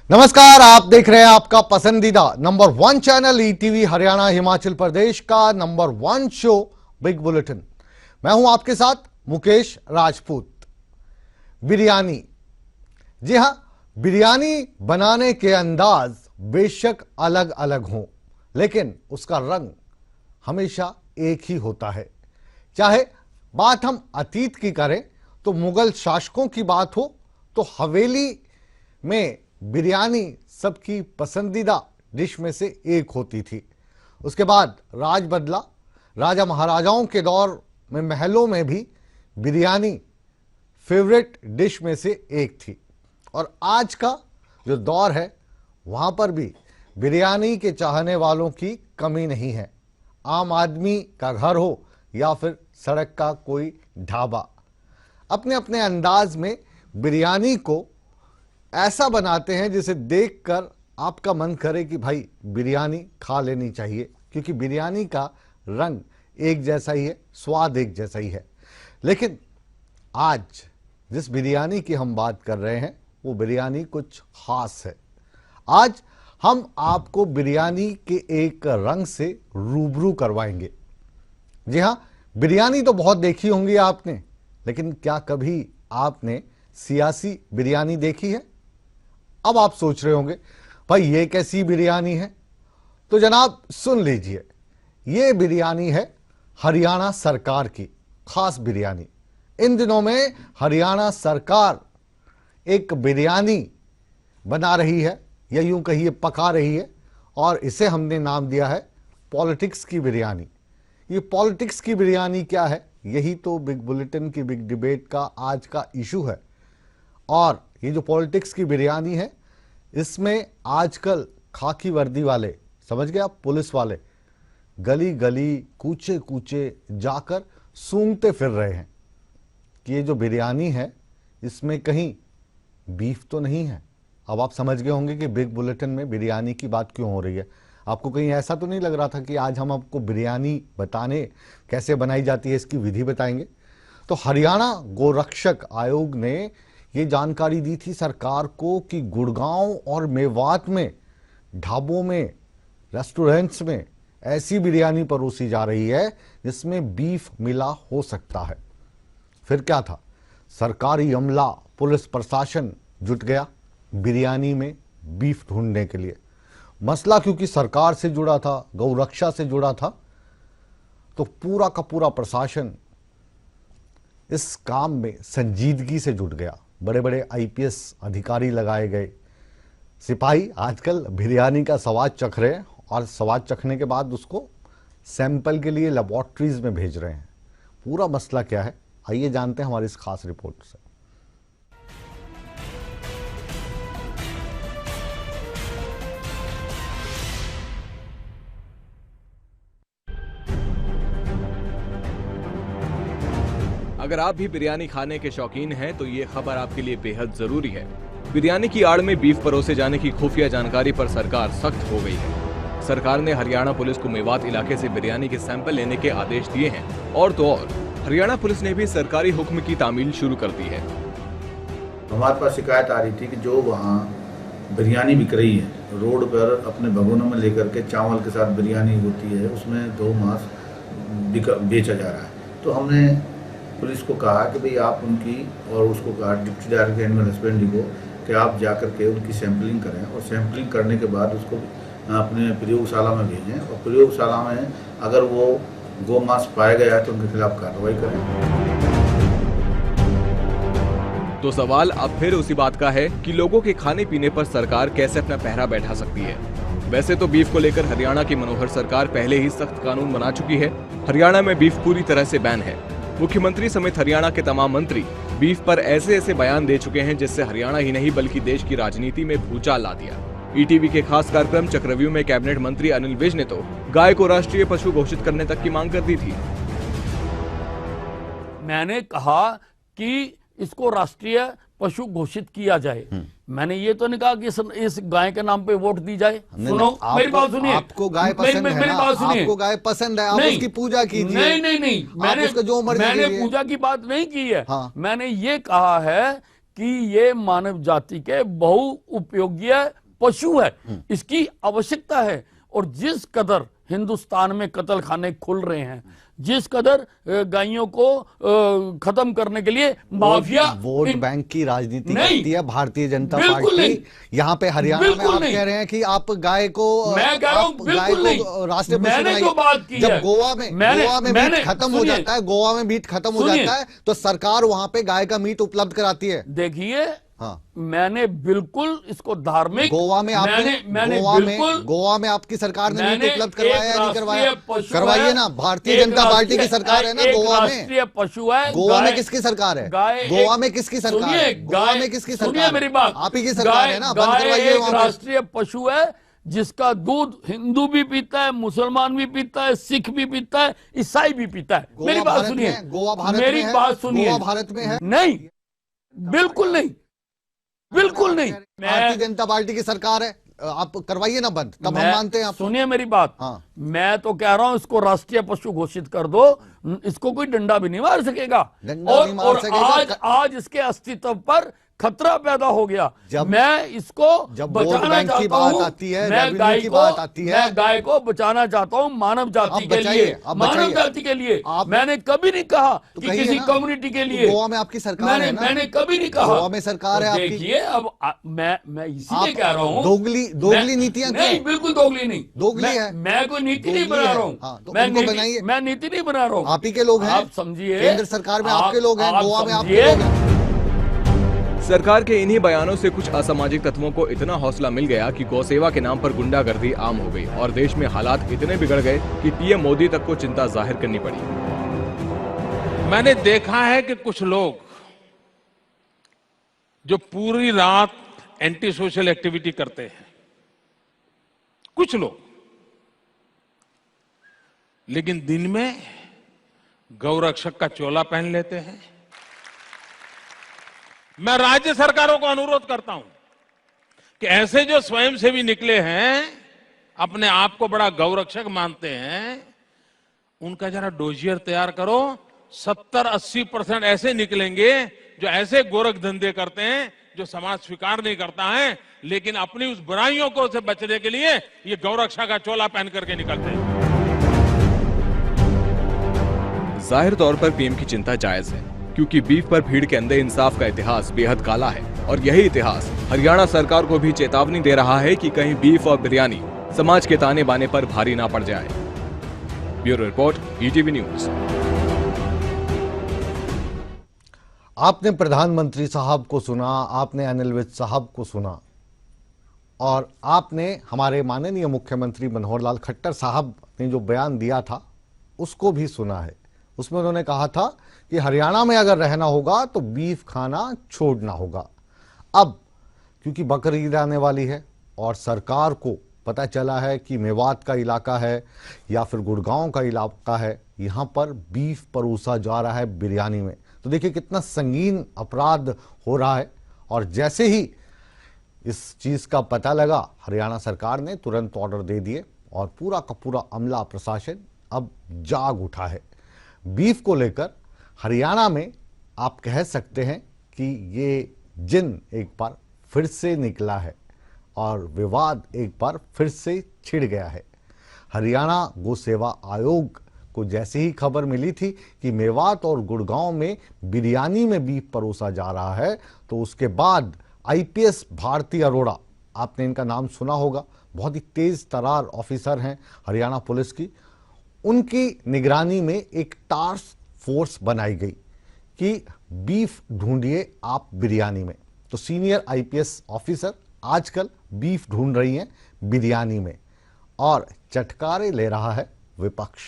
नमस्कार, आप देख रहे हैं आपका पसंदीदा number 1 channel ETV Haryana Himachal Pradesh का नंबर 1 शो बिग बुलेटिन। मैं हूं आपके साथ मुकेश राजपूत। बिरयानी, जी हां, बिरयानी बनाने के अंदाज बेशक अलग अलग हों, लेकिन उसका रंग हमेशा एक ही होता है। चाहे बात हम अतीत की करें तो मुगल शासकों की बात हो तो हवेली में बिरयानी सबकी पसंदीदा डिश में से एक होती थी। उसके बाद राज बदला, राजा महाराजाओं के दौर में महलों में भी बिरयानी फेवरेट डिश में से एक थी, और आज का जो दौर है वहाँ पर भी बिरयानी के चाहने वालों की कमी नहीं है। आम आदमी का घर हो या फिर सड़क का कोई ढाबा, अपने अपने अंदाज में बिरयानी को ऐसा बनाते हैं जिसे देखकर आपका मन करे कि भाई बिरयानी खा लेनी चाहिए, क्योंकि बिरयानी का रंग एक जैसा ही है, स्वाद एक जैसा ही है। लेकिन आज जिस बिरयानी की हम बात कर रहे हैं वो बिरयानी कुछ खास है। आज हम आपको बिरयानी के एक रंग से रूबरू करवाएंगे। जी हाँ, बिरयानी तो बहुत देखी होंगी आपने, लेकिन क्या कभी आपने सियासी बिरयानी देखी है? अब आप सोच रहे होंगे भाई ये कैसी बिरयानी है, तो जनाब सुन लीजिए, ये बिरयानी है हरियाणा सरकार की खास बिरयानी। इन दिनों में हरियाणा सरकार एक बिरयानी बना रही है, या यूं कहिए पका रही है, और इसे हमने नाम दिया है पॉलिटिक्स की बिरयानी। ये पॉलिटिक्स की बिरयानी क्या है, यही तो बिग बुलेटिन की बिग डिबेट का आज का इशू है। और ये जो पॉलिटिक्स की बिरयानी है, इसमें आजकल खाकी वर्दी वाले, समझ गए आप, पुलिस वाले गली गली कूचे कूचे जाकर सूंघते फिर रहे हैं कि ये जो बिरयानी है इसमें कहीं बीफ तो नहीं है। अब आप समझ गए होंगे कि बिग बुलेटिन में बिरयानी की बात क्यों हो रही है। आपको कहीं ऐसा तो नहीं लग रहा था कि आज हम आपको बिरयानी बताने कैसे बनाई जाती है इसकी विधि बताएंगे। तो हरियाणा गोरक्षक आयोग ने ये जानकारी दी थी सरकार को कि गुड़गांव और मेवात में ढाबों में, रेस्टोरेंट्स में ऐसी बिरयानी परोसी जा रही है जिसमें बीफ मिला हो सकता है। फिर क्या था, सरकारी अमला, पुलिस प्रशासन जुट गया बिरयानी में बीफ ढूंढने के लिए। मसला क्योंकि सरकार से जुड़ा था, गौरक्षा से जुड़ा था, तो पूरा का पूरा प्रशासन इस काम में संजीदगी से जुट गया। बड़े बड़े आईपीएस अधिकारी लगाए गए, सिपाही आजकल बिरयानी का स्वाद चख रहे हैं, और स्वाद चखने के बाद उसको सैंपल के लिए लेबोरेटरीज में भेज रहे हैं। पूरा मसला क्या है, आइए जानते हैं हमारी इस खास रिपोर्ट से। अगर आप भी बिरयानी खाने के शौकीन हैं तो ये खबर आपके लिए बेहद जरूरी है। बिरयानी की आड़ में बीफ परोसे जाने की खुफिया जानकारी पर सरकार सख्त हो गई है। सरकार ने हरियाणा पुलिस को मेवात इलाके से बिरयानी के सैंपल लेने के आदेश दिए हैं, और तो और हरियाणा पुलिस ने भी सरकारी हुक्म की तामील शुरू कर दी है। हमारे पास शिकायत आ रही थी कि जो वहाँ बिरयानी बिक रही है रोड पर, अपने भगोनों में लेकर के चावल के साथ बिरयानी होती है, उसमें दो मांस बेचा जा रहा है। तो हमने पुलिस को कहा कि भाई आप उनकी, और उसको कहा डिप्टी डायरेक्टर एनिमल हस्बेंड्री को कि आप जाकर के उनकी सैंपलिंग करें, और सैंपलिंग करने के बाद उसको अपने प्रयोगशाला में भेजें, और प्रयोगशाला में अगर वो गौ मांस पाया गया है तो उनके खिलाफ कार्रवाई करें। तो सवाल अब फिर उसी बात का है कि लोगों के खाने पीने पर सरकार कैसे अपना पहरा बैठा सकती है। वैसे तो बीफ को लेकर हरियाणा की मनोहर सरकार पहले ही सख्त कानून बना चुकी है। हरियाणा में बीफ पूरी तरह से बैन है। मुख्यमंत्री समेत हरियाणा के तमाम मंत्री बीफ पर ऐसे ऐसे बयान दे चुके हैं जिससे हरियाणा ही नहीं बल्कि देश की राजनीति में भूचाल ला दिया। ईटीवी के खास कार्यक्रम चक्रव्यूह में कैबिनेट मंत्री अनिल विज ने तो गाय को राष्ट्रीय पशु घोषित करने तक की मांग कर दी थी। मैंने कहा कि इसको राष्ट्रीय पशु घोषित किया जाए। मैंने ये तो नहीं कहा कि इस गाय के नाम पे वोट दी जाए। सुनो, मेरी बात सुनिए। आपको गाय पसंद है ना? आपको गाय पसंद है, आप उसकी पूजा कीजिए। नहीं, मैंने पूजा की बात नहीं की है। हाँ। मैंने ये कहा है कि ये मानव जाति के बहुउपयोगी पशु है, इसकी आवश्यकता है। और जिस कदर हिंदुस्तान में कत्ल खाने खुल रहे हैं, जिस कदर गायों को खत्म करने के लिए माफिया वोट बैंक की राजनीति नहीं, करती है भारतीय जनता बिल्कुल नहीं। पार्टी। यहाँ पे हरियाणा में आप कह रहे हैं कि आप गाय को, मैं कह रहा हूं, बिल्कुल नहीं। रास्ते पर मैंने जो बात की जब है, गोवा में मीट खत्म हो जाता है, गोवा में मीट खत्म हो जाता है, तो सरकार वहां पे गाय का मीट उपलब्ध कराती है। देखिए, हाँ, मैंने बिल्कुल इसको धार्मिक, गोवा में मैंने गोवा में आपकी सरकार ने मीट उपलब्ध करवाया या नहीं करवाया? पशु करवाइए ना, भारतीय जनता पार्टी की सरकार है ना गोवा में। राष्ट्रीय पशु है। गोवा में किसकी सरकार है? गोवा में किसकी सरकार है? गोवा में किसकी सरकार है? मेरी बात, आप ही की सरकार है ना, बंद करवाइए वहां पे। राष्ट्रीय पशु है जिसका दूध हिंदू भी पीता है, मुसलमान भी पीता है, सिख भी पीता है, ईसाई भी पीता है। मेरी बात सुनिए, गोवा भारत मेरी बात सुनिए। गोवा भारत में है? नहीं, बिल्कुल नहीं, बिल्कुल नहीं। भारतीय जनता पार्टी की सरकार है, आप करवाइए ना बंद, तब हम मानते हैं आप। सुनिए मेरी बात, हाँ। मैं तो कह रहा हूं इसको राष्ट्रीय पशु घोषित कर दो, इसको कोई डंडा भी नहीं मार सकेगा। और आज इसके अस्तित्व पर खतरा पैदा हो गया। मैं इसको बचाना चाहता हूं, मैं गाय को बचाना चाहता हूं मानव जाति के लिए, मानव जाति के लिए। मैंने कभी नहीं कहा कि किसी कम्युनिटी के लिए। गोवा में आपकी सरकार है ना? मैंने कभी नहीं कहा। गोवा में सरकार है आपकी। देखिए, अब मैं इसीलिए कह रहा हूँ, दोगली नीतियां नहीं, बिल्कुल दोगली नहीं, दोगली है। मैं कोई नीति नहीं बना रहा हूँ, मैं नीति नहीं बना रहा हूँ। आप ही के लोग हैं, आप समझिए, केंद्र सरकार में आपके लोग हैं, गोवा में आपके लोग हैं। सरकार के इन्हीं बयानों से कुछ असामाजिक तत्वों को इतना हौसला मिल गया कि गौसेवा के नाम पर गुंडागर्दी आम हो गई और देश में हालात इतने बिगड़ गए कि पीएम मोदी तक को चिंता जाहिर करनी पड़ी। मैंने देखा है कि कुछ लोग जो पूरी रात एंटी सोशल एक्टिविटी करते हैं, कुछ लोग, लेकिन दिन में गौरक्षक का चोला पहन लेते हैं। मैं राज्य सरकारों को अनुरोध करता हूं कि ऐसे जो स्वयंसेवी निकले हैं, अपने आप को बड़ा गौरक्षक मानते हैं, उनका जरा डोजियर तैयार करो। 70-80% ऐसे निकलेंगे जो ऐसे गोरख धंधे करते हैं जो समाज स्वीकार नहीं करता है, लेकिन अपनी उस बुराइयों को से बचने के लिए ये गौरक्षा का चोला पहन करके निकलते हैं। जाहिर तौर पर पीएम की चिंता जायज है, क्योंकि बीफ पर भीड़ के अंधे इंसाफ का इतिहास बेहद काला है और यही इतिहास हरियाणा सरकार को भी चेतावनी दे रहा है कि कहीं बीफ और बिरयानी समाज के ताने बाने पर भारी ना पड़ जाए। Bureau report, ETV news. आपने प्रधानमंत्री साहब को सुना, आपने अनिल विज साहब को सुना और आपने हमारे माननीय मुख्यमंत्री मनोहर लाल खट्टर साहब ने जो बयान दिया था उसको भी सुना है। उसमें उन्होंने कहा था कि हरियाणा में अगर रहना होगा तो बीफ खाना छोड़ना होगा। अब क्योंकि बकरीद आने वाली है और सरकार को पता चला है कि मेवात का इलाका है या फिर गुड़गांव का इलाका है, यहाँ पर बीफ परोसा जा रहा है बिरयानी में, तो देखिए कितना संगीन अपराध हो रहा है। और जैसे ही इस चीज़ का पता लगा, हरियाणा सरकार ने तुरंत ऑर्डर दे दिए और पूरा का पूरा अमला प्रशासन अब जाग उठा है। बीफ को लेकर हरियाणा में आप कह सकते हैं कि ये जिन एक बार फिर से निकला है और विवाद एक बार फिर से छिड़ गया है। हरियाणा गौ सेवा आयोग को जैसे ही खबर मिली थी कि मेवात और गुड़गांव में बिरयानी में बीफ परोसा जा रहा है, तो उसके बाद आईपीएस भारती अरोड़ा, आपने इनका नाम सुना होगा, बहुत ही तेज तरार ऑफिसर हैं हरियाणा पुलिस की, उनकी निगरानी में एक टास्क फोर्स बनाई गई कि बीफ ढूंढिए आप बिरयानी में। तो सीनियर आईपीएस ऑफिसर आजकल बीफ ढूंढ रही हैं बिरयानी में और चटकारे ले रहा है विपक्ष।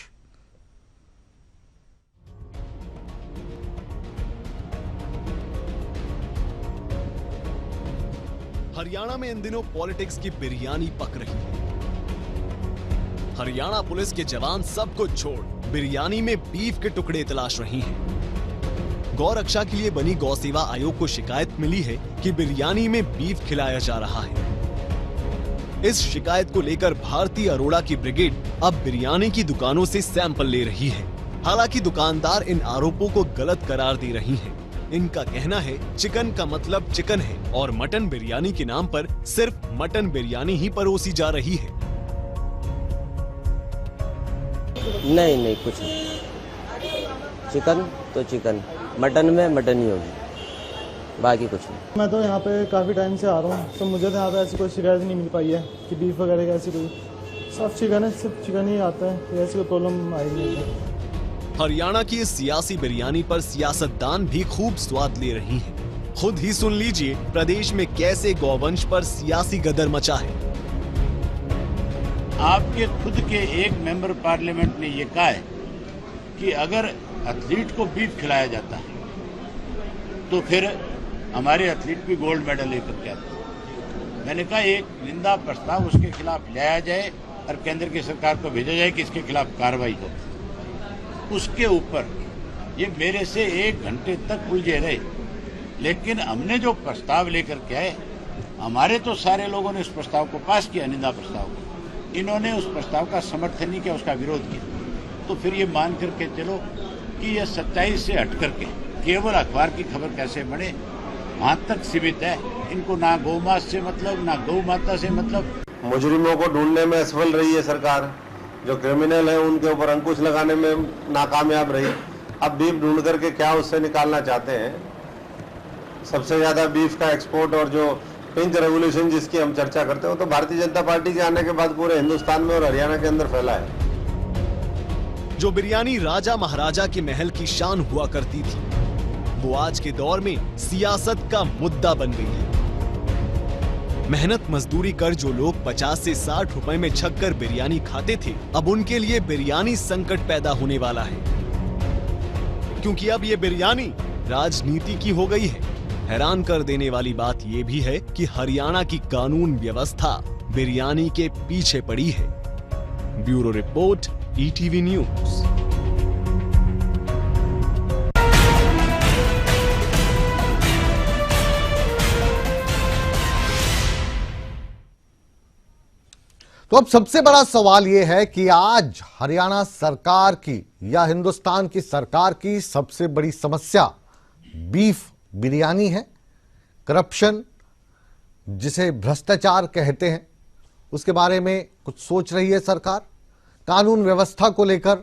हरियाणा में इन दिनों पॉलिटिक्स की बिरयानी पक रही है। हरियाणा पुलिस के जवान सब कुछ छोड़ बिरयानी में बीफ के टुकड़े तलाश रही हैं। गौ रक्षा के लिए बनी गौ सेवा आयोग को शिकायत मिली है कि बिरयानी में बीफ खिलाया जा रहा है। इस शिकायत को लेकर भारती अरोड़ा की ब्रिगेड अब बिरयानी की दुकानों से सैंपल ले रही है। हालांकि दुकानदार इन आरोपों को गलत करार दे रही हैं। इनका कहना है चिकन का मतलब चिकन है और मटन बिरयानी के नाम पर सिर्फ मटन बिरयानी ही परोसी जा रही है। नहीं कुछ नहीं, चिकन तो चिकन, मटन में मटन ही होगी, बाकी कुछ नहीं। मैं तो यहाँ पे काफ़ी टाइम से आ रहा हूँ, तो मुझे तो यहाँ पे ऐसी कोई शिकायत नहीं मिल पाई है कि बीफ वगैरह का ऐसी कोई, सब चिकन है, सिर्फ चिकन ही आता है, ऐसी कोई प्रॉब्लम आई नहीं है। हरियाणा की इस सियासी बिरयानी पर सियासतदान भी खूब स्वाद ले रही हैं। खुद ही सुन लीजिए प्रदेश में कैसे गौवंश पर सियासी गदर मचा है। आपके खुद के एक मेंबर पार्लियामेंट ने ये कहा है कि अगर एथलीट को बीफ खिलाया जाता है तो फिर हमारे एथलीट भी गोल्ड मेडल लेकर के आते हैं। मैंने कहा एक निंदा प्रस्ताव उसके खिलाफ लाया जाए और केंद्र की सरकार को भेजा जाए कि इसके खिलाफ कार्रवाई हो। उसके ऊपर ये मेरे से 1 घंटे तक उलझे रहे, लेकिन हमने जो प्रस्ताव लेकर के आए, हमारे तो सारे लोगों ने उस प्रस्ताव को पास किया, निंदा प्रस्ताव को। इन्होंने उस प्रस्ताव का समर्थन नहीं किया, उसका विरोध किया। तो फिर ये मान करके चलो कि ये सच्चाई से हट करके केवल अखबार की खबर कैसे बने, वहां तक सीमित है। इनको ना गौ मास से मतलब, ना गौ माता से मतलब। मुजरिमों को ढूंढने में असफल रही है सरकार, जो क्रिमिनल है उनके ऊपर अंकुश लगाने में नाकामयाब रही। अब बीफ ढूंढ करके क्या उससे निकालना चाहते हैं? सबसे ज्यादा बीफ का एक्सपोर्ट और जो पिंच रेवोल्यूशन जिसकी हम चर्चा करते हैं, वो तो भारतीय जनता पार्टी के आने के बाद पूरे हिंदुस्तान में और हरियाणा के अंदर फैला है। जो बिरयानी राजा महाराजा के महल की शान हुआ करती थी, वो आज के दौर में सियासत का मुद्दा बन गई है। मेहनत मजदूरी कर जो लोग 50 से 60 रुपए में छककर बिरयानी खाते थे, अब उनके लिए बिरयानी संकट पैदा होने वाला है, क्योंकि अब ये बिरयानी राजनीति की हो गई है। हैरान कर देने वाली बात यह भी है कि हरियाणा की कानून व्यवस्था बिरयानी के पीछे पड़ी है। Bureau report, ETV news. तो अब सबसे बड़ा सवाल यह है कि आज हरियाणा सरकार की या हिंदुस्तान की सरकार की सबसे बड़ी समस्या बीफ बिरयानी है, करप्शन जिसे भ्रष्टाचार कहते हैं, उसके बारे में कुछ सोच रही है सरकार। कानून व्यवस्था को लेकर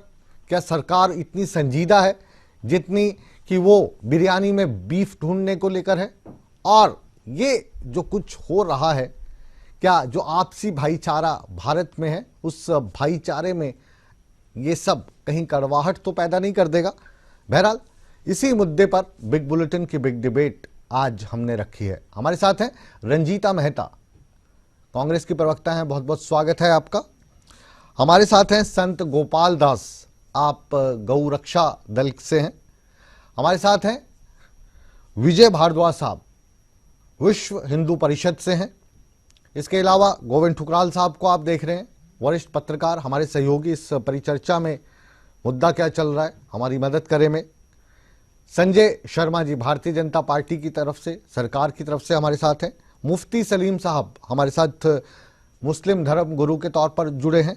क्या सरकार इतनी संजीदा है जितनी कि वो बिरयानी में बीफ ढूंढने को लेकर है? और ये जो कुछ हो रहा है, क्या जो आपसी भाईचारा भारत में है, उस भाईचारे में ये सब कहीं कड़वाहट तो पैदा नहीं कर देगा? बहरहाल इसी मुद्दे पर बिग बुलेटिन की बिग डिबेट आज हमने रखी है। हमारे साथ हैं रंजीता मेहता, कांग्रेस की प्रवक्ता हैं, बहुत बहुत स्वागत है आपका। हमारे साथ हैं संत गोपाल दास, आप गौ रक्षा दल से हैं। हमारे साथ हैं विजय भारद्वाज साहब, विश्व हिंदू परिषद से हैं। इसके अलावा गोविंद ठुकराल साहब को आप देख रहे हैं, वरिष्ठ पत्रकार, हमारे सहयोगी इस परिचर्चा में मुद्दा क्या चल रहा है हमारी मदद करे में। संजय शर्मा जी भारतीय जनता पार्टी की तरफ से, सरकार की तरफ से हमारे साथ हैं। मुफ्ती सलीम साहब हमारे साथ मुस्लिम धर्म गुरु के तौर पर जुड़े हैं।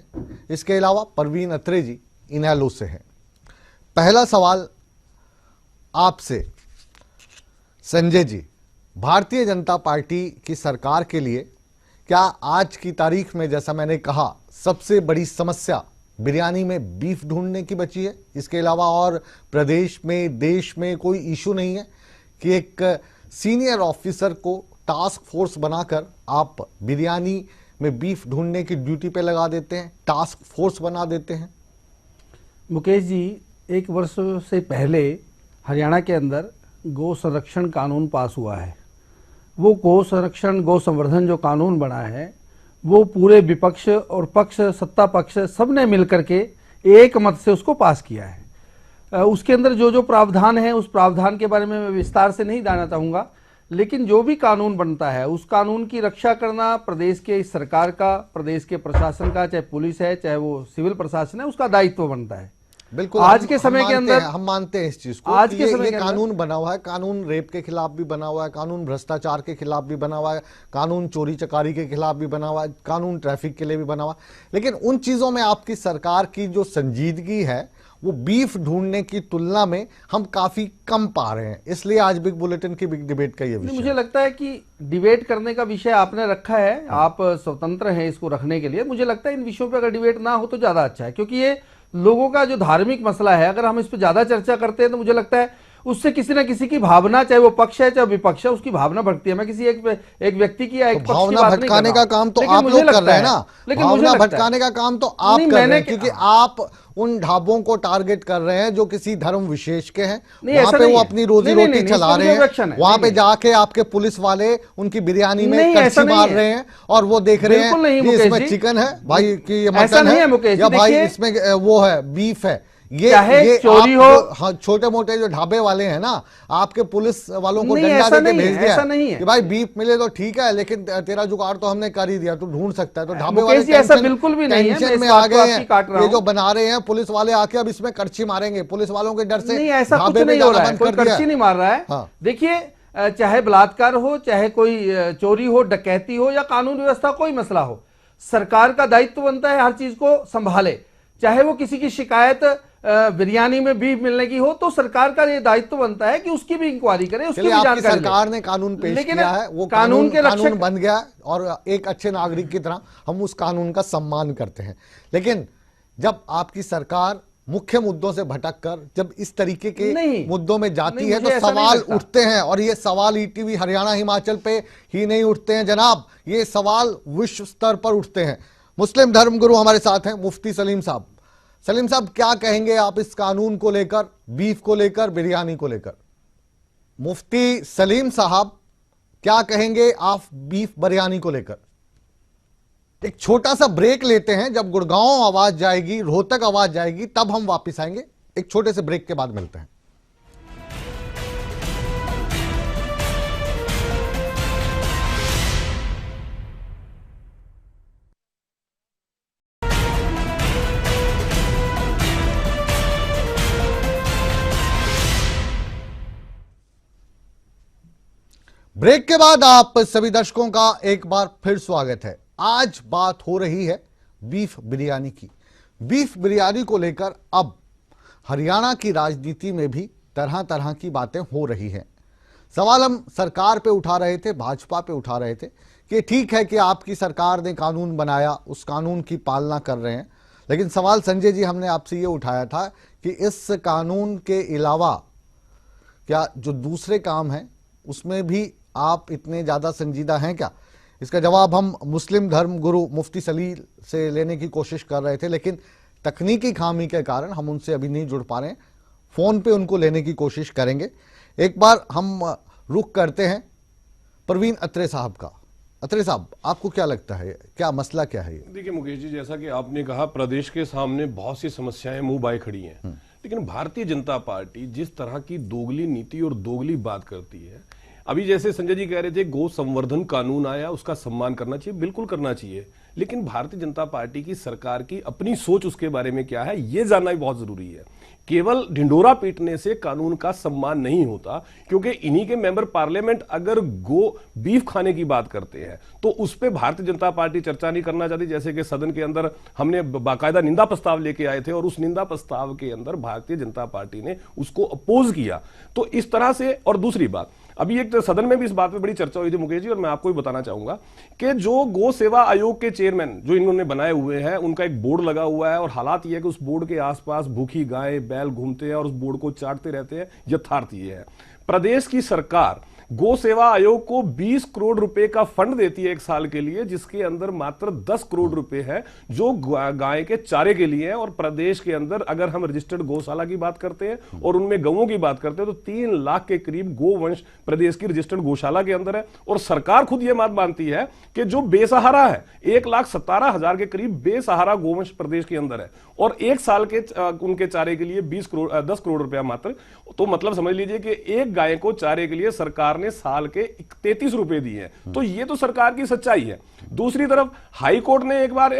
इसके अलावा परवीन अत्रे जी इनेलो से हैं। पहला सवाल आपसे संजय जी, भारतीय जनता पार्टी की सरकार के लिए क्या आज की तारीख में, जैसा मैंने कहा, सबसे बड़ी समस्या बिरयानी में बीफ ढूंढने की बची है? इसके अलावा और प्रदेश में, देश में कोई इशू नहीं है कि एक सीनियर ऑफिसर को टास्क फोर्स बनाकर आप बिरयानी में बीफ ढूंढने की ड्यूटी पे लगा देते हैं, टास्क फोर्स बना देते हैं? मुकेश जी, 1 वर्ष से पहले हरियाणा के अंदर गौ संरक्षण कानून पास हुआ है। वो गौ संरक्षण, गौ संवर्धन जो कानून बना है, वो पूरे विपक्ष और पक्ष, सत्ता पक्ष सबने मिलकर के एक मत से उसको पास किया है। उसके अंदर जो जो प्रावधान है, उस प्रावधान के बारे में मैं विस्तार से नहीं जानना चाहूँगा, लेकिन जो भी कानून बनता है उस कानून की रक्षा करना प्रदेश के इस सरकार का, प्रदेश के प्रशासन का, चाहे पुलिस है चाहे वो सिविल प्रशासन है, उसका दायित्व बनता है। बिल्कुल, आज के समय के अंदर हम मानते हैं इस चीज को। आज के समय ये कानून बना हुआ है, कानून रेप के खिलाफ भी बना हुआ है, कानून भ्रष्टाचार के खिलाफ भी बना हुआ है, कानून चोरी चकारी के खिलाफ भी बना हुआ है, कानून ट्रैफिक के लिए भी बना हुआ है। लेकिन उन चीजों में आपकी सरकार की जो संजीदगी है वो बीफ ढूंढने की तुलना में हम काफी कम पा रहे हैं। इसलिए आज बिग बुलेटिन की बिग डिबेट का ये विषय। मुझे लगता है कि डिबेट करने का विषय आपने रखा है, आप स्वतंत्र हैं इसको रखने के लिए। मुझे लगता है इन विषयों पर अगर डिबेट ना हो तो ज्यादा अच्छा है, क्योंकि ये लोगों का जो धार्मिक मसला है, अगर हम इस पर ज्यादा चर्चा करते हैं तो मुझे लगता है उससे किसी ना किसी की भावना, चाहे वो पक्ष है चाहे विपक्ष है, उसकी भावना भटकती है। मैं किसी एक व्यक्ति की या एक पक्ष की भावना बात नहीं भटकाने कर का रहा काम तो लेकिन आप मुझे लोग कर लगता रहे हैं है ना, लेकिन मुझे भावना लगता भटकाने है का काम तो आप नहीं, कर रहे मैंने हैं, क्योंकि आप उन ढाबों को टारगेट कर रहे हैं जो किसी धर्म विशेष के हैं, नहीं, वहां ऐसा पे नहीं वो है। अपनी रोजी नहीं, नहीं, रोटी नहीं, चला इसका रहे मुझे हैं, objection है। वहां नहीं, पे जाके आपके पुलिस वाले उनकी बिरयानी में नहीं, कड़छी ऐसा नहीं मार है। रहे हैं और वो देख रहे बिल्कुल नहीं हैं कि मुकेश इसमें जी। चिकन है भाई, कि ये ऐसा मटन नहीं है है मुकेश जी, या भाई देखिए, इसमें वो है बीफ है। ये चाहे चोरी हो, हाँ, छोटे मोटे जो ढाबे वाले हैं ना, आपके पुलिस वालों को नहीं, डंडा ऐसा देके नहीं है, भेज दिया ऐसा नहीं है। कि भाई बीफ मिले तो ठीक है, लेकिन तेरा जुगाड़ तो हमने कर ही दिया, तू ढूंढ सकता है। तो ढाबे मुकेश वाले जी, ऐसा बिल्कुल भी नहीं है, मैं टेंशन इस में बात आ को गए आपकी काट रहा हैं। ये हूं। जो बना रहे हैं पुलिस वाले आके अब इसमें कड़छी मारेंगे, पुलिस वालों के डर से नहीं, ऐसा कुछ ढाबे पे नहीं हो जाना रहा है, बंद कोई कर दिया कड़छी नहीं मार रहा है। हाँ। देखिए, चाहे बलात्कार हो, चाहे कोई चोरी हो, डकैती हो या कानून व्यवस्था कोई मसला हो, सरकार का दायित्व बनता है हर चीज को संभाले। चाहे वो किसी की शिकायत बिरयानी में बीफ मिलने की हो, तो सरकार का ये दायित्व बनता है कि उसकी भी इंक्वायरी करे, उसकी भी जानकारी ले। सरकार ने कानून पेश किया है, वो कानून के कानून बन गया है और एक अच्छे नागरिक की तरह हम उस कानून का सम्मान करते हैं। लेकिन जब आपकी सरकार मुख्य मुद्दों से भटक कर जब इस तरीके के मुद्दों में जाती है तो सवाल उठते हैं, और ये सवाल ईटीवी हरियाणा हिमाचल पे ही नहीं उठते हैं जनाब, ये सवाल विश्व स्तर पर उठते हैं। मुस्लिम धर्मगुरु हमारे साथ हैं मुफ्ती सलीम साहब। सलीम साहब, क्या कहेंगे आप इस कानून को लेकर, बीफ को लेकर, बिरयानी को लेकर? मुफ्ती सलीम साहब, क्या कहेंगे आप बीफ बिरयानी को लेकर? एक छोटा सा ब्रेक लेते हैं, जब गुड़गांव आवाज जाएगी, रोहतक आवाज जाएगी, तब हम वापस आएंगे। एक छोटे से ब्रेक के बाद मिलते हैं। ब्रेक के बाद आप सभी दर्शकों का एक बार फिर स्वागत है। आज बात हो रही है बीफ बिरयानी की। बीफ बिरयानी को लेकर अब हरियाणा की राजनीति में भी तरह तरह की बातें हो रही हैं। सवाल हम सरकार पे उठा रहे थे, भाजपा पे उठा रहे थे कि ठीक है कि आपकी सरकार ने कानून बनाया, उस कानून की पालना कर रहे हैं, लेकिन सवाल संजय जी हमने आपसे ये उठाया था कि इस कानून के अलावा क्या जो दूसरे काम हैं उसमें भी आप इतने ज्यादा संजीदा हैं क्या? इसका जवाब हम मुस्लिम धर्म गुरु मुफ्ती सलीम से लेने की कोशिश कर रहे थे, लेकिन तकनीकी खामी के कारण हम उनसे अभी नहीं जुड़ पा रहे हैं। फोन पे उनको लेने की कोशिश करेंगे। एक बार हम रुख करते हैं परवीन अत्रे साहब का। अत्रे साहब, आपको क्या लगता है, क्या मसला क्या है? देखिए मुकेश जी, जैसा कि आपने कहा, प्रदेश के सामने बहुत सी समस्याएं मुंह बाए खड़ी हैं, लेकिन भारतीय जनता पार्टी जिस तरह की दोगली नीति और दोगली बात करती है, अभी जैसे संजय जी कह रहे थे गौ संवर्धन कानून आया, उसका सम्मान करना चाहिए, बिल्कुल करना चाहिए, लेकिन भारतीय जनता पार्टी की सरकार की अपनी सोच उसके बारे में क्या है, यह जानना भी बहुत जरूरी है। केवल ढिंडोरा पीटने से कानून का सम्मान नहीं होता, क्योंकि इन्हीं के मेंबर पार्लियामेंट अगर गो बीफ खाने की बात करते हैं तो उस पर भारतीय जनता पार्टी चर्चा नहीं करना चाहती। जैसे कि सदन के अंदर हमने बाकायदा निंदा प्रस्ताव लेके आए थे और उस निंदा प्रस्ताव के अंदर भारतीय जनता पार्टी ने उसको अपोज किया। तो इस तरह से, और दूसरी बात, अभी एक तो सदन में भी इस बात पे बड़ी चर्चा हुई थी मुकेश जी, और मैं आपको भी बताना चाहूंगा कि जो गो सेवा आयोग के चेयरमैन जो इन्होंने बनाए हुए हैं, उनका एक बोर्ड लगा हुआ है, और हालात ये है कि उस बोर्ड के आसपास भूखी गाय बैल घूमते हैं और उस बोर्ड को चाटते रहते हैं। यथार्थ ये है, प्रदेश की सरकार गो सेवा आयोग को 20 करोड़ रुपए का फंड देती है एक साल के लिए, जिसके अंदर मात्र 10 करोड़ रुपए है जो गाय के चारे के लिए है। और प्रदेश के अंदर अगर हम रजिस्टर्ड गौशाला की बात करते हैं और उनमें गौओं की बात करते हैं तो 3 लाख के करीब गोवंश प्रदेश की रजिस्टर्ड गौशाला के अंदर है। और सरकार खुद यह बात मानती है कि जो बेसहारा है, 1,17,000 के करीब बेसहारा गोवंश प्रदेश के अंदर है, और एक साल के उनके चारे के लिए 10 करोड़ रुपया मात्र। तो मतलब समझ लीजिए कि एक गाय को चारे के लिए सरकार ने साल के 33 रुपए दिए हैं। तो ये तो सरकार की सच्चाई है। दूसरी तरफ हाई कोर्ट ने एक बार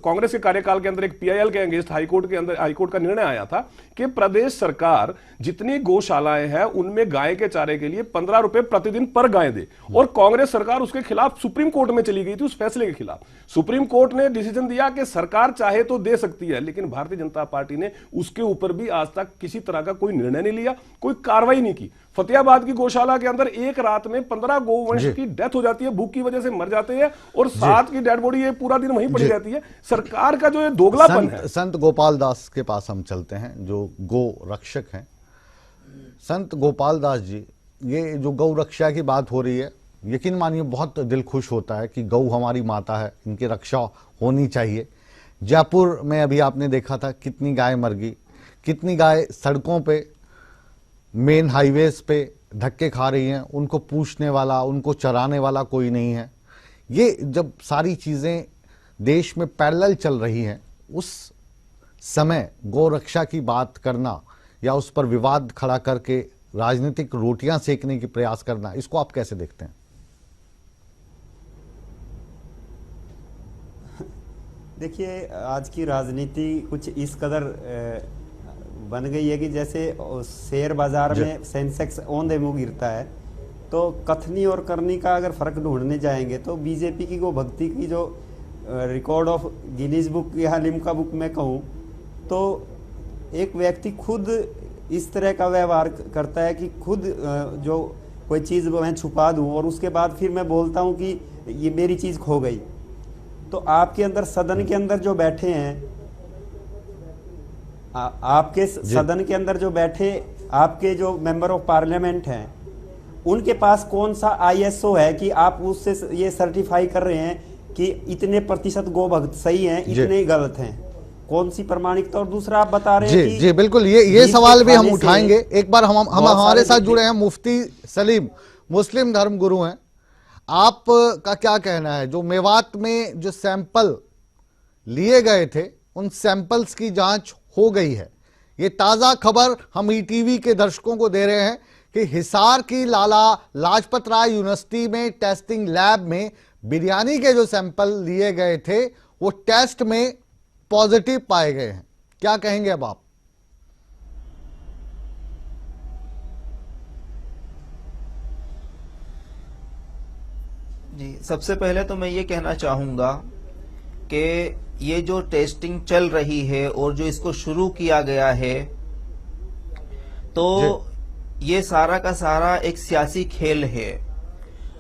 कांग्रेस के कार्यकाल के अंदर एक पीआईएल के अगेंस्ट हाई कोर्ट का निर्णय आया था कि प्रदेश सरकार जितनी गौशालाएं हैं उनमें गाय के चारे के लिए 15 रुपए प्रतिदिन पर गाय दे, और कांग्रेस सरकार उसके खिलाफ सुप्रीम कोर्ट में चली गई थी उस फैसले के खिलाफ। सुप्रीम कोर्ट ने डिसीजन दिया कि सरकार चाहे तो दे सकती है, लेकिन भारतीय जनता पार्टी ने उसके ऊपर भी आज तक किसी तरह का कोई निर्णय नहीं लिया, कोई कार्रवाई नहीं की। फतेहाबाद की गौशाला के अंदर एक रात में 15 गोवंश की डेथ हो जाती है, भूख की वजह से मर जाते हैं, और 7 की डेड बॉडी ये पूरा दिन वहीं पड़ी रहती है। सरकार का जो ये दोगलापन है। संत गोपाल दास के पास हम चलते हैं जो गौ रक्षक हैं। संत गोपाल दास जी, ये जो गौ रक्षा की बात हो रही है, यकीन मानिए बहुत दिल खुश होता है कि गौ हमारी माता है, इनकी रक्षा होनी चाहिए। जयपुर में अभी आपने देखा था कितनी गाय मर गई, कितनी गाय सड़कों पे मेन हाईवेज पे धक्के खा रही हैं, उनको पूछने वाला, उनको चराने वाला कोई नहीं है। ये जब सारी चीज़ें देश में पैरेलल चल रही हैं, उस समय गौ रक्षा की बात करना या उस पर विवाद खड़ा करके राजनीतिक रोटियां सेकने की प्रयास करना, इसको आप कैसे देखते हैं? देखिए, आज की राजनीति कुछ इस कदर बन गई है कि जैसे शेयर बाजार में सेंसेक्स औंधे मुंह गिरता है, तो कथनी और करनी का अगर फर्क ढूंढने जाएंगे तो बीजेपी की गो भक्ति की जो रिकॉर्ड ऑफ गिनीज बुक या लिम्का बुक में कहूँ तो एक व्यक्ति खुद इस तरह का व्यवहार करता है कि खुद जो कोई चीज़ मैं छुपा दूं और उसके बाद फिर मैं बोलता हूं कि ये मेरी चीज़ खो गई। तो आपके अंदर सदन के अंदर जो बैठे हैं, आपके सदन के अंदर जो बैठे आपके जो मेंबर ऑफ पार्लियामेंट हैं, उनके पास कौन सा ISO है कि आप उससे ये सर्टिफाई कर रहे हैं कि इतने प्रतिशत गो भक्त सही हैं, इतने गलत हैं? कौन सी प्रमाणिकता? और दूसरा आप बता रहे हैं कि जी बिल्कुल, ये सवाल भी हम उठाएंगे। एक बार हम हमारे साथ जुड़े हैं मुफ्ती सलीम, मुस्लिम धर्म गुरु हैं। आप का क्या कहना है, जो मेवात में जो सैंपल लिए गए थे उन सैंपल्स की जांच हो गई है? ये ताजा खबर हम ETV के दर्शकों को दे रहे हैं कि हिसार की लाला लाजपत राय यूनिवर्सिटी में टेस्टिंग लैब में बिरयानी के जो सैंपल लिए गए थे वो टेस्ट में पॉजिटिव पाए गए हैं। क्या कहेंगे अब आप? जी, सबसे पहले तो मैं ये कहना चाहूंगा कि ये जो टेस्टिंग चल रही है और जो इसको शुरू किया गया है, तो ये सारा का सारा एक सियासी खेल है।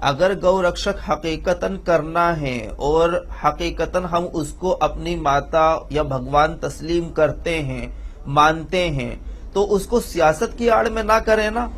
अगर गौ रक्षक हकीकतन करना है और हकीकतन हम उसको अपनी माता या भगवान तस्लीम करते हैं, मानते हैं, तो उसको सियासत की आड़ में ना करें ना।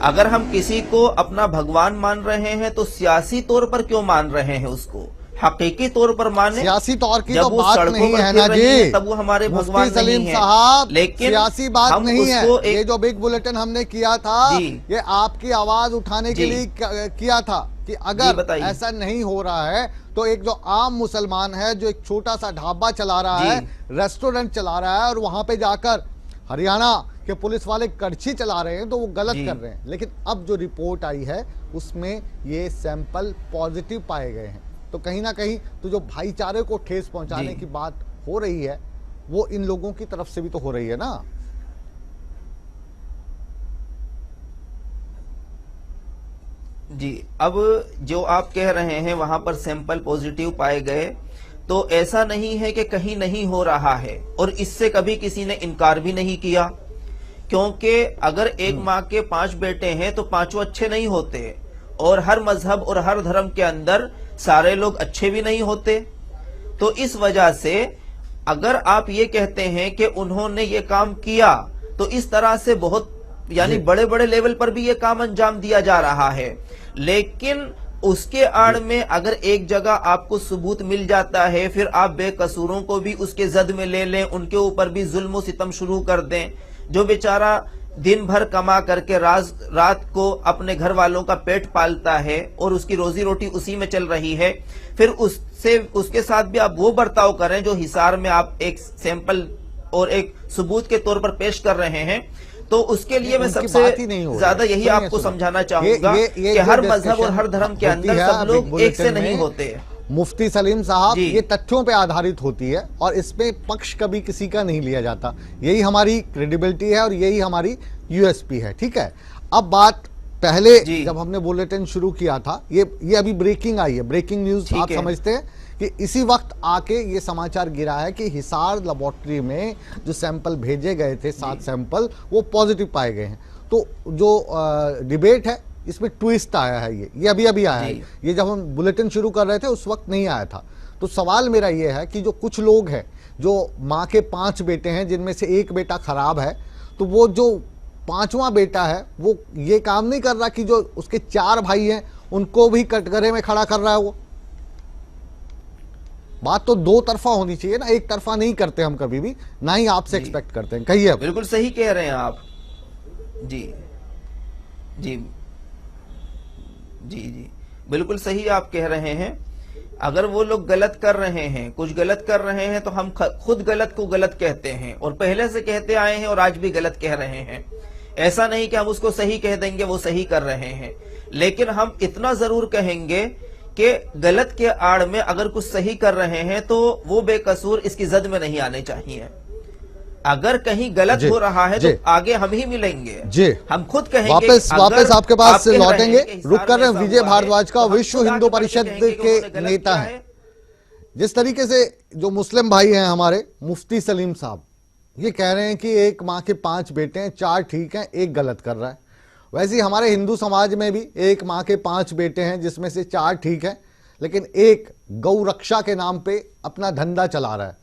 अगर हम किसी को अपना भगवान मान रहे हैं तो सियासी तौर पर क्यों मान रहे हैं उसको? हकीकी तौर पर माने। सियासी तौर की तो बात नहीं है ना जी, तब वो हमारे भगवान सलीम नहीं साहब, लेकिन सियासी बात नहीं है। ये जो बिग बुलेटिन हमने किया था, ये आपकी आवाज उठाने के लिए किया था कि अगर ऐसा नहीं हो रहा है तो एक जो आम मुसलमान है, जो एक छोटा सा ढाबा चला रहा है, रेस्टोरेंट चला रहा है, और वहां पे जाकर हरियाणा के पुलिस वाले कड़छी चला रहे हैं, तो वो गलत कर रहे हैं। लेकिन अब जो रिपोर्ट आई है उसमें ये सैंपल पॉजिटिव पाए गए हैं, तो कहीं ना कहीं तो जो भाईचारे को ठेस पहुंचाने की बात हो रही है वो इन लोगों की तरफ से भी तो हो रही है ना। जी, अब जो आप कह रहे हैं वहां पर सैंपल पॉजिटिव पाए गए, तो ऐसा नहीं है कि कहीं नहीं हो रहा है, और इससे कभी किसी ने इनकार भी नहीं किया, क्योंकि अगर एक माँ के 5 बेटे हैं तो 5 अच्छे नहीं होते, और हर मजहब और हर धर्म के अंदर सारे लोग अच्छे भी नहीं होते। तो इस वजह से अगर आप ये कहते हैं कि उन्होंने ये काम किया, तो इस तरह से बहुत यानी बड़े बड़े लेवल पर भी ये काम अंजाम दिया जा रहा है। लेकिन उसके आड़ में अगर एक जगह आपको सबूत मिल जाता है, फिर आप बेकसूरों को भी उसके जद में ले लें, उनके ऊपर भी जुल्म सितम शुरू कर दें। जो बेचारा दिन भर कमा करके रात को अपने घर वालों का पेट पालता है और उसकी रोजी रोटी उसी में चल रही है, फिर उसके साथ भी आप वो बर्ताव करें जो हिसार में आप एक सैंपल और एक सबूत के तौर पर पेश कर रहे हैं। तो उसके लिए मैं सबसे ज्यादा यही आपको समझाना चाहूंगा कि हर मजहब और हर धर्म के अंदर सब लोग एक से नहीं होते। मुफ्ती सलीम साहब, ये तथ्यों पे आधारित होती है और इसमें पक्ष कभी किसी का नहीं लिया जाता। यही हमारी क्रेडिबिलिटी है और यही हमारी यूएसपी है। ठीक है, अब बात पहले जब हमने बुलेटिन शुरू किया था, ये अभी ब्रेकिंग आई है, ब्रेकिंग न्यूज आप समझते हैं कि इसी वक्त आके ये समाचार गिरा है कि हिसार लेबोरेटरी में जो सैंपल भेजे गए थे 7 सैंपल वो पॉजिटिव पाए गए हैं। तो जो डिबेट है इसमें ट्विस्ट आया है, ये अभी आया है। ये जब हम बुलेटिन शुरू कर रहे थे उस वक्त नहीं आया था। तो सवाल मेरा ये है कि जो कुछ लोग हैं जो माँ के 5 बेटे हैं जिनमें से एक बेटा खराब है, तो वो जो 5वां बेटा है वो ये काम नहीं कर रहा कि जो उसके 4 भाई हैं उनको भी कटघरे में खड़ा कर रहा है। वो बात तो 2 तरफा होनी चाहिए ना, एक तरफा नहीं करते हम कभी भी, ना ही आपसे एक्सपेक्ट करते हैं। कहिए। बिल्कुल सही कह रहे हैं आप। जी जी जी जी बिल्कुल सही आप कह रहे हैं। अगर वो लोग गलत कर रहे हैं, कुछ गलत कर रहे हैं, तो हम खुद गलत को गलत कहते हैं और पहले से कहते आए हैं और आज भी गलत कह रहे हैं। ऐसा नहीं कि हम उसको सही कह देंगे वो सही कर रहे हैं, लेकिन हम इतना जरूर कहेंगे कि गलत के आड़ में अगर कुछ सही कर रहे हैं तो वो बेकसूर इसकी जद में नहीं आने चाहिए। अगर कहीं गलत हो रहा है तो आगे हम ही मिलेंगे जी, हम खुद कहेंगे। वापस आपके पास लौटेंगे। रुक कर रहे हैं विजय भारद्वाज का, विश्व हिंदू परिषद के नेता है। जिस तरीके से जो मुस्लिम भाई हैं हमारे मुफ्ती सलीम साहब, ये कह रहे हैं कि एक माँ के 5 बेटे हैं, 4 ठीक हैं, एक गलत कर रहा है। वैसे ही हमारे हिंदू समाज में भी एक माँ के 5 बेटे हैं जिसमें से 4 ठीक हैं, लेकिन एक गौ रक्षा के नाम पे अपना धंधा चला रहा है।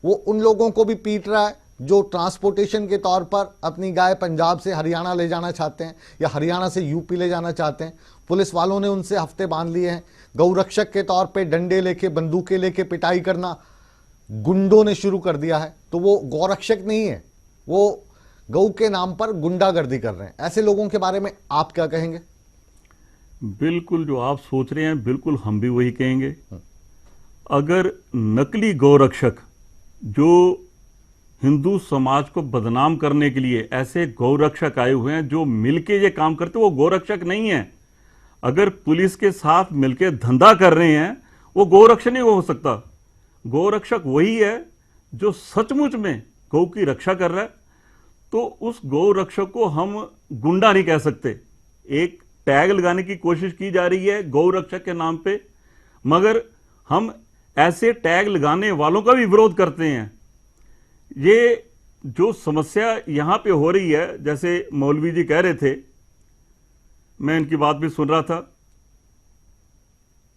वो उन लोगों को भी पीट रहा है जो ट्रांसपोर्टेशन के तौर पर अपनी गाय पंजाब से हरियाणा ले जाना चाहते हैं या हरियाणा से यूपी ले जाना चाहते हैं। पुलिस वालों ने उनसे हफ्ते बांध लिए हैं। गौ रक्षक के तौर पे डंडे लेके, बंदूकें लेके पिटाई करना गुंडों ने शुरू कर दिया है। तो वो गौ रक्षक नहीं है, वो गौ के नाम पर गुंडागर्दी कर रहे हैं। ऐसे लोगों के बारे में आप क्या कहेंगे? बिल्कुल जो आप सोच रहे हैं बिल्कुल हम भी वही कहेंगे। अगर नकली गौ रक्षक जो हिंदू समाज को बदनाम करने के लिए ऐसे गौ रक्षक आए हुए हैं जो मिलके ये काम करते, वो गौ रक्षक नहीं है। अगर पुलिस के साथ मिलके धंधा कर रहे हैं वो गौ रक्षक नहीं हो सकता। गौ रक्षक वही है जो सचमुच में गौ की रक्षा कर रहा है। तो उस गौ रक्षक को हम गुंडा नहीं कह सकते। एक टैग लगाने की कोशिश की जा रही है गौ रक्षक के नाम पे, मगर हम ऐसे टैग लगाने वालों का भी विरोध करते हैं। ये जो समस्या यहां पे हो रही है, जैसे मौलवी जी कह रहे थे, मैं इनकी बात भी सुन रहा था,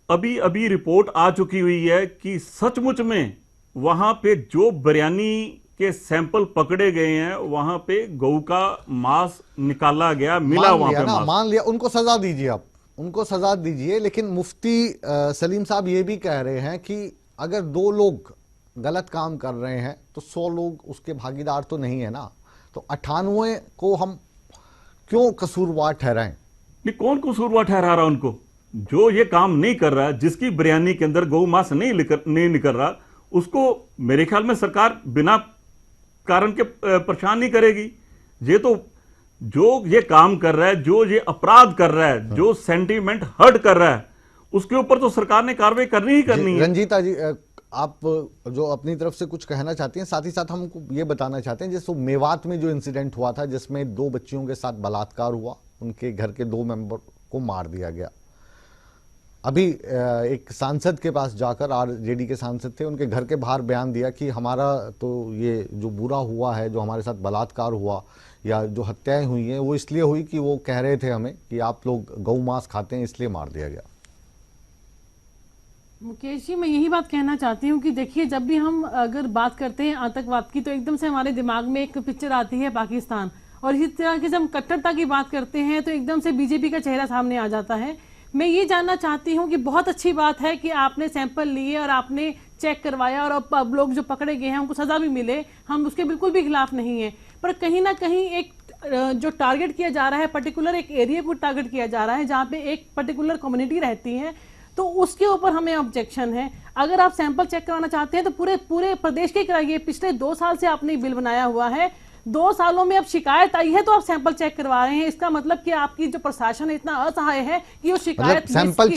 अभी अभी रिपोर्ट आ चुकी हुई है कि सचमुच में वहां पे जो बिरयानी के सैंपल पकड़े गए हैं वहां पे गौ का मांस निकाला गया, मिला वहां पे मांस। मान लिया, उनको सजा दीजिए, आप उनको सजा दीजिए। लेकिन मुफ्ती सलीम साहब ये भी कह रहे हैं कि अगर 2 लोग गलत काम कर रहे हैं तो 100 लोग उसके भागीदार तो नहीं है ना। तो 98 को हम क्यों कसूरवार ठहराएं? नहीं, कौन कसूरवार ठहरा रहा उनको? जो ये काम नहीं कर रहा, जिसकी बिरयानी के अंदर गौ मांस नहीं निकल रहा, उसको मेरे ख्याल में सरकार बिना कारण के परेशान नहीं करेगी। ये तो जो ये काम कर रहा है, जो ये अपराध कर रहा है, जो सेंटीमेंट हर्ट कर रहा है, उसके ऊपर तो सरकार ने कार्रवाई करनी ही करनी है। रंजीता जी, आप जो अपनी तरफ से कुछ कहना चाहती हैं, साथ ही साथ हमको ये बताना चाहते हैं जैसे मेवात में जो इंसिडेंट हुआ था जिसमें 2 बच्चियों के साथ बलात्कार हुआ, उनके घर के 2 मेंबर को मार दिया गया। अभी एक सांसद के पास जाकर, आरजेडी के सांसद थे, उनके घर के बाहर बयान दिया कि हमारा तो ये जो बुरा हुआ है, जो हमारे साथ बलात्कार हुआ या जो हत्याएं हुई हैं, वो इसलिए हुई कि वो कह रहे थे हमें कि आप लोग गौ मांस खाते हैं, इसलिए मार दिया गया। मुकेश जी, मैं यही बात कहना चाहती हूँ कि देखिए, जब भी हम अगर बात करते हैं आतंकवाद की तो एकदम से हमारे दिमाग में एक पिक्चर आती है पाकिस्तान, और इसी तरह की जब हम कट्टरता की बात करते हैं तो एकदम से बीजेपी का चेहरा सामने आ जाता है। मैं ये जानना चाहती हूँ कि बहुत अच्छी बात है कि आपने सैंपल लिए और आपने चेक करवाया और अब लोग जो पकड़े गए हैं उनको सजा भी मिले, हम उसके बिल्कुल भी खिलाफ नहीं है। पर कहीं ना कहीं एक जो टारगेट किया जा रहा है, पर्टिकुलर एक एरिया को टारगेट किया जा रहा है जहाँ पे एक पर्टिकुलर कम्युनिटी रहती है, तो उसके ऊपर हमें ऑब्जेक्शन है। अगर आप सैंपल चेक कराना चाहते हैं तो पूरे प्रदेश के कराइए। पिछले 2 साल से आपने बिल बनाया हुआ है, 2 सालों में अब शिकायत आई है तो आप सैंपल चेक करवा रहे हैं। इसका मतलब कि आपकी जो प्रशासन है इतना असहाय है कि वो शिकायत सैंपल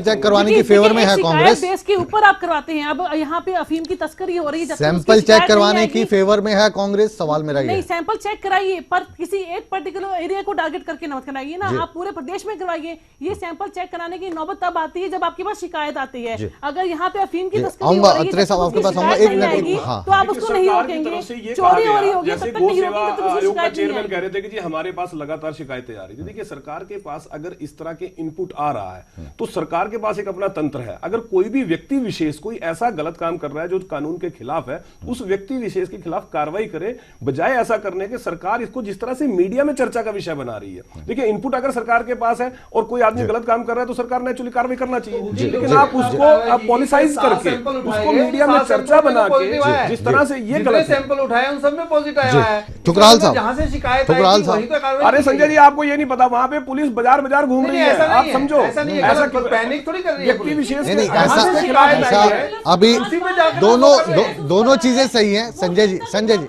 चेक करवाने की फेवर में है कांग्रेस, बेस के ऊपर आप करवाते हैं। अब यहाँ पे अफीम की तस्करी हो रही है, सैंपल चेक करवाने की फेवर में है कांग्रेस। सवाल मेरा ये नहीं, सैंपल चेक कराइए पर किसी एक पर्टिकुलर एरिया को टारगेट करके मत कराइए ना, आप पूरे प्रदेश में करवाइए। ये सैंपल चेक कराने की नौबत तब आती है जब आपके पास शिकायत आती है। अगर यहाँ पे अफीम की तस्करी हो रही है, आपके पास तो आप उसको नहीं रोकेंगे, चोरी हो रही होगी, तब तक नहीं रोकेंगे तो किसी शिकायत नहीं चेयरमैन कह रहे थे कि जी हमारे पास लगातार शिकायतें आ रही थी। देखिए, सरकार के पास अगर इस तरह के इनपुट आ रहा है तो सरकार के पास एक अपना तंत्र है। अगर कोई भी व्यक्ति विशेष कोई ऐसा गलत काम कर रहा है जो कानून के खिलाफ है, उस व्यक्ति विशेष के खिलाफ कार्रवाई करे, बजाय ऐसा करने के सरकार इसको जिस तरह से मीडिया में चर्चा का विषय बना रही है। देखिए, इनपुट अगर सरकार के पास है और कोई आदमी गलत काम कर रहा है तो सरकार ने एक्चुअली कार्रवाई करना चाहिए, लेकिन आप उसको पॉलिसाइज करके उसको मीडिया में चर्चा बना के जिस तरह से ये गलत सैंपल उठाए उन सब में पॉजिटिव आया है। ठुकराल साहब, जहां से शिकायत आई वहीं तो कार्रवाई। अरे संजय जी, आपको ये नहीं पता, वहां पे पुलिस बाजार बाजार घूम रही है, आप समझो। ऐसा नहीं है, ऐसा पैनिक थोड़ी कर रही है व्यक्ति विशेष नहीं, ऐसा अभी दोनों चीजें सही हैं। संजय जी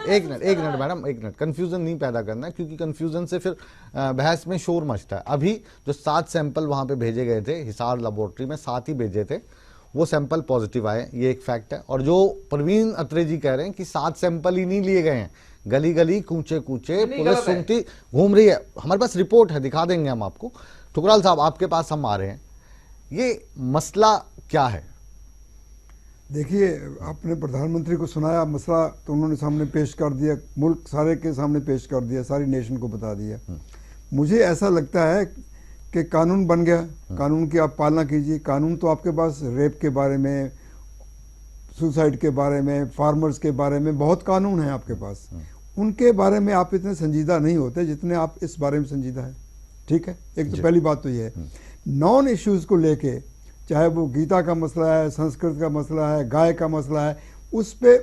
एक मिनट मैडम, एक मिनट, कंफ्यूजन नहीं पैदा करना, क्योंकि कंफ्यूजन से फिर बहस में शोर मचता है। अभी जो 7 सैंपल वहां पे भेजे गए थे हिसार लेबोरेटरी में, 7 ही भेजे थे, वो सैंपल पॉजिटिव आए, ये एक फैक्ट है। और जो प्रवीण अत्रे जी कह रहे हैं कि 7 सैंपल ही नहीं लिए गए हैं, गली गली कूचे कूचे पुलिस सूंघती घूम रही है, हमारे पास रिपोर्ट है, दिखा देंगे हम आपको। ठुकराल साहब, आपके पास हम आ रहे हैं, ये मसला क्या है? देखिए, आपने प्रधानमंत्री को सुनाया मसला तो उन्होंने सामने पेश कर दिया, मुल्क सारे के सामने पेश कर दिया, सारी नेशन को बता दिया। मुझे ऐसा लगता है कि कानून बन गया, कानून की आप पालना कीजिए। कानून तो आपके पास रेप के बारे में, सुसाइड के बारे में, फार्मर्स के बारे में बहुत कानून है आपके पास, उनके बारे में आप इतने संजीदा नहीं होते जितने आप इस बारे में संजीदा है। ठीक है, एक तो पहली बात तो ये है। नॉन इश्यूज को लेके, चाहे वो गीता का मसला है, संस्कृत का मसला है, गाय का मसला है, उस पे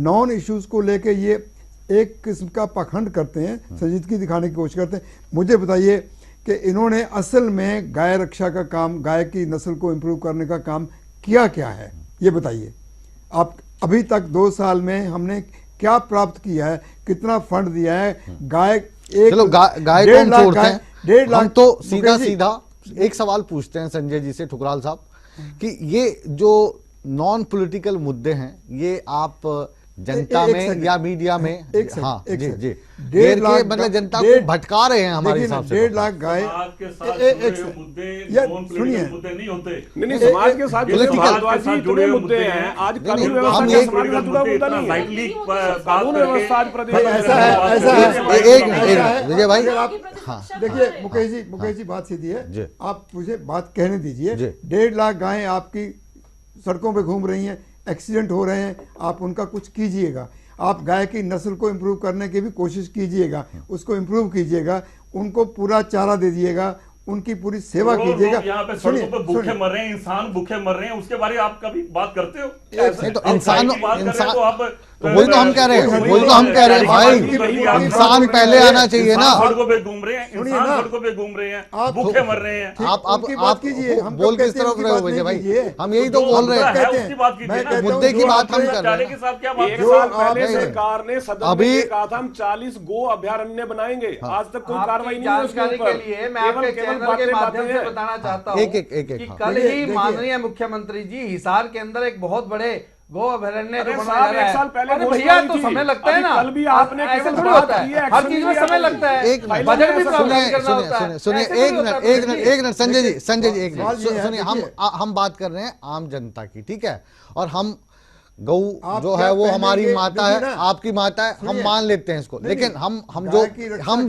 नॉन इश्यूज को लेके ये एक किस्म का पाखंड करते हैं, संजीदगी दिखाने की कोशिश करते हैं। मुझे बताइए कि इन्होंने असल में गाय रक्षा का काम, गाय की नस्ल को इम्प्रूव करने का काम किया क्या है, ये बताइए आप। अभी तक 2 साल में हमने क्या प्राप्त किया है, कितना फंड दिया है? गाय एक, चलो गाय को हम छोड़ते हैं, 1.5 लाख। हम तो सीधा एक सवाल पूछते हैं संजय जी से, ठुकराल साहब, कि ये जो नॉन पॉलिटिकल मुद्दे हैं, ये आप जनता में या मीडिया में, हाँ जी, 1.5 लाख मतलब जनता को भटका रहे हैं हमारे हिसाब से। 1.5 लाख गाय, सुनिए, नहीं, समाज के साथ जुड़े मुद्दे हैं। आज कानून व्यवस्था का समाज का जुड़ा मुद्दा नहीं है, कानून व्यवस्था आज प्रदेश में ऐसा है। एक विजय भाई, हाँ देखिए मुकेश जी बात सीधी है, आप मुझे बात कहने दीजिए। 1.5 लाख गायें आपकी सड़कों पे घूम रही हैं, एक्सीडेंट हो रहे हैं, आप उनका कुछ कीजिएगा। आप गाय की नस्ल को इम्प्रूव करने की भी कोशिश कीजिएगा, उसको इम्प्रूव कीजिएगा, उनको पूरा चारा दे दीजिएगा, उनकी पूरी सेवा कीजिएगा। यहाँ पे सड़कों पे भूखे मर रहे हैं, इंसान भूखे मर रहे हैं, उसके बारे में आप कभी बात करते हो? तो इंसान वही तो हम कह रहे हैं, भाई इंसान पहले आना चाहिए ना। सड़कों पे घूम रहे हैं, इंसान सड़कों पे घूम रहे हैं, भूखे मर रहे हैं। आप कीजिए, हम बोल किस तरफ रहे हो विजय भाई? हम यही तो बोल रहे हैं, मुद्दे की बात हम कर रहे हैं। पहले सरकार ने सदन में कहा था हम 40 गो अभयारण्य बनाएंगे, आज तक कोई कार्रवाई नहीं है उसके ऊपर। मैं आपके चैनल के माध्यम से बताना चाहता हूँ कि कल ही माननीय मुख्यमंत्री जी हिसार के अंदर एक बहुत बड़े गो अभयारण्य जो बनाया जा रहा है। 1 साल पहले भैया तो समय लगता है ना, कल भी आपने ऐसे थोड़ी होता है, हर चीज में समय लगता है, बजट भी प्रावधान करना होता है। सुनिए एक मिनट संजय जी एक मिनट सुनिए, हम बात कर रहे हैं आम जनता की, ठीक है? और हम गौ जो है वो हमारी माता है, आपकी माता है, हम मान लेते हैं इसको, लेकिन हम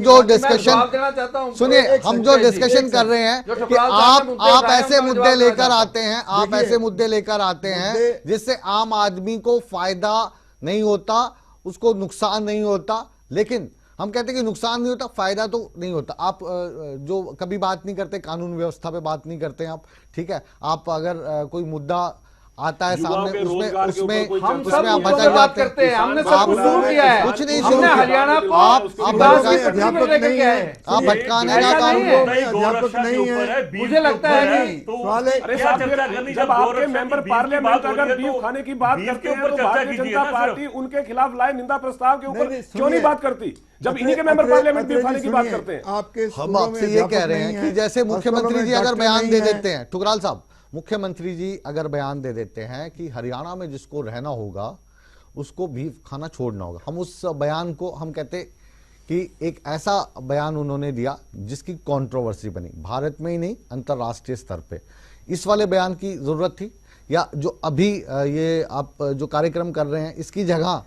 जो डिस्कशन सुनिए, हम जो डिस्कशन कर रहे हैं कि आप ऐसे मुद्दे लेकर आते हैं, आप ऐसे मुद्दे लेकर आते हैं जिससे आम आदमी को फायदा नहीं होता, उसको नुकसान नहीं होता, लेकिन हम कहते हैं कि नुकसान नहीं होता, फायदा तो नहीं होता। आप जो कभी बात नहीं करते, कानून व्यवस्था पे बात नहीं करते आप, ठीक है? आप अगर कोई मुद्दा आता है सामने, उसमें आप बात करते हैं, हमने सब कुछ शुरू किया है, कुछ नहीं शुरू किया। हरियाणा को आप अध्यापक नहीं है, आप भटकाने का काम अध्यापक नहीं है, मुझे लगता है कि जब आपके मेंबर पार्लियामेंट अगर बीफ खाने की बात करते हैं तो भारतीय जनता पार्टी उनके खिलाफ लाए निंदा प्रस्ताव के ऊपर क्यों नहीं बात करती, जब इन्हीं के मेंबर पार्लियामेंट बीफ खाने की बात करते हैं। हम आपसे ये कह रहे हैं कि जैसे मुख्यमंत्री जी अगर बयान दे देते हैं, ठुकराल साहब, मुख्यमंत्री जी अगर बयान दे देते हैं कि हरियाणा में जिसको रहना होगा उसको बीफ खाना छोड़ना होगा, हम उस बयान को हम कहते कि एक ऐसा बयान उन्होंने दिया जिसकी कंट्रोवर्सी बनी, भारत में ही नहीं अंतर्राष्ट्रीय स्तर पे। इस वाले बयान की जरूरत थी, या जो अभी ये आप जो कार्यक्रम कर रहे हैं इसकी जगह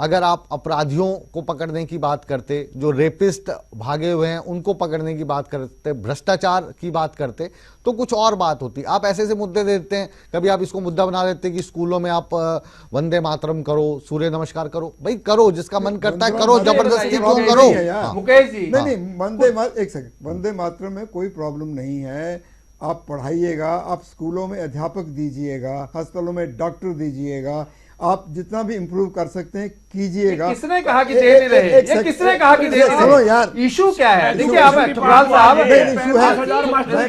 अगर आप अपराधियों को पकड़ने की बात करते, जो रेपिस्ट भागे हुए हैं उनको पकड़ने की बात करते, भ्रष्टाचार की बात करते, तो कुछ और बात होती। आप ऐसे ऐसे मुद्दे देते हैं, कभी आप इसको मुद्दा बना देते कि स्कूलों में आप वंदे मातरम करो, सूर्य नमस्कार करो, भाई करो, जिसका मन करता है करो, जबरदस्ती क्यों करो। मुकेश जी नहीं, एक सेकंड, वंदे मातरम में कोई प्रॉब्लम नहीं है, आप पढ़ाइएगा, आप स्कूलों में अध्यापक दीजिएगा, अस्पतालों में डॉक्टर दीजिएगा, आप जितना भी इंप्रूव कर सकते हैं कीजिएगा। किसने कहा कि दे नहीं रहे? ये किसने कहा कि दे नहीं रहे? सुनो यार, इशू क्या है? देखिए आप ठुकराल साहब,